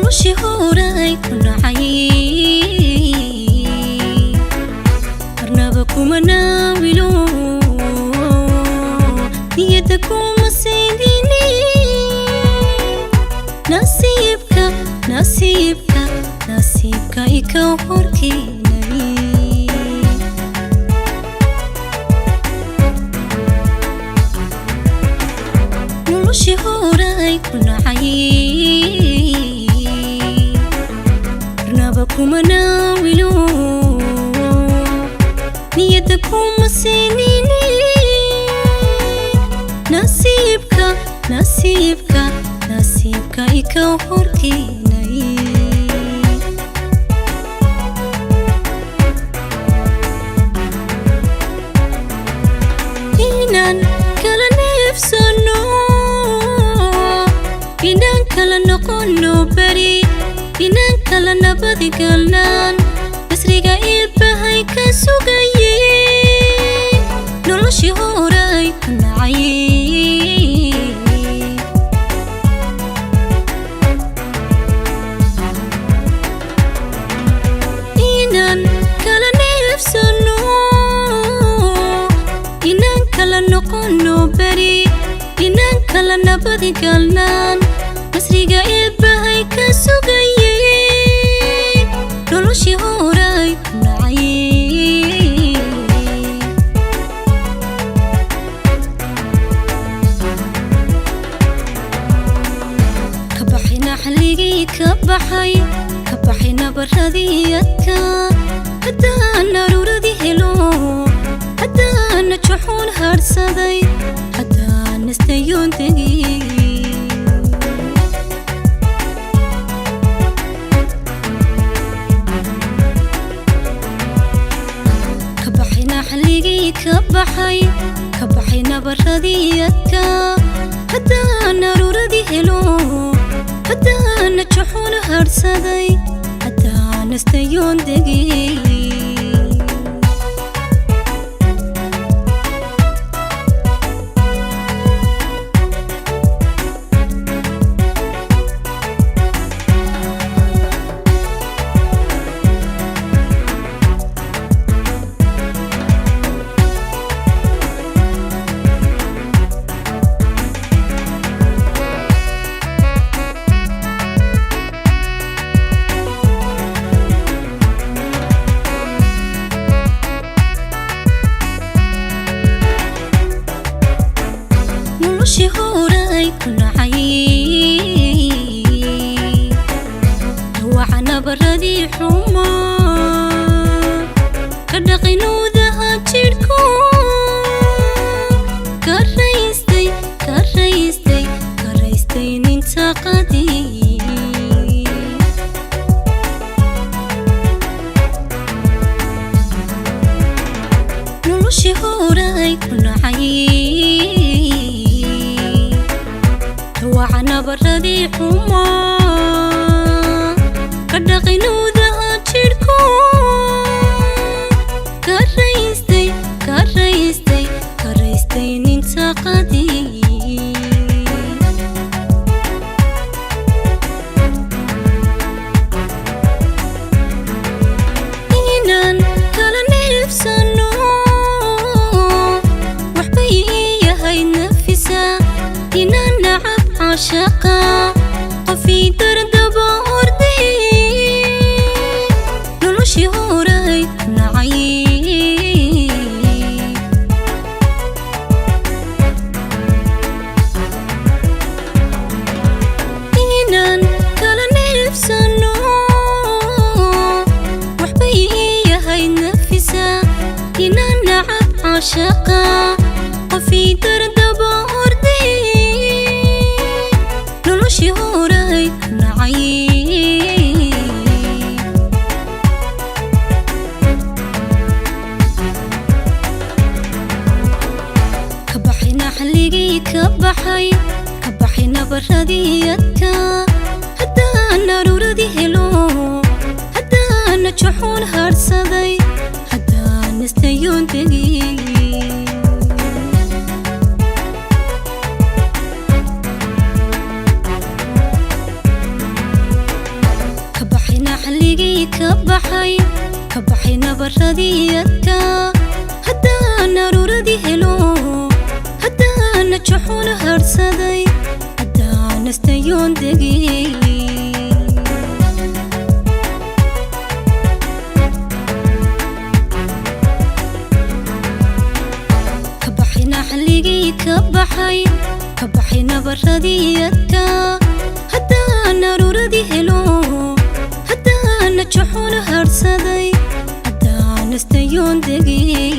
noloshii hore ay ku nacay marnaba kuma naawilo niyada kuma seedini nasiibka ika horkeenay noloshii hore ay ku nacay marnaba kuma naawilo niyada kuma seedini nasiibka ika horkeenay inaan kala neefsano inaan kala noqono bari inaan kala nabadi galnaan nasriga ilbahay ka sugaye noloshii hore ay ku nacay inaan kala nabadi galnaan nasriga ilbahay ka sugaye noloshii hore ay ku nacay ka baxayna xalligii ka baxay nabaradii adka haddaan aruuradii helo haddaan juxuun harsaday haddaan nastayoon tegay ka baxayna xalligii ka baxay nabaradii adka haddaan aruuradii helo haddaan juxuun harsaday haddaan nastayoon tegay noloshii hore ay ku nacay dhawaca nabaradii xumo ka dhaqinoodaha jidhku ka raystay ninta qadii noloshii hore ay ku nacay dhawaca nabaradii xumo ka dhaqinoodaha jidhku ka raystay ninta qadii inaan kala neefsano waxbay ii yahayd nafisa inaan nacab عاشقا قفي دردبا أردي noloshii hore ay ku nacay inaan kala neefsano waxbay ii yahayd nafisa inaan nacab caashaqa qofii dardaba orday noloshii hore ay ku nacay كبحي نبرديتك حتى أنا رودي هلو حتى أنا تشحون هرسدي حتى نستيون تجي كبحي نبردي أتا هدا نروردي هلو هدا نجحون هرسدي هدا نستيون دقي كبحي نحليقي كبحي نبردي أتا هدا نروردي هلو هدا نجحون هرسدي هدا نستيون دقي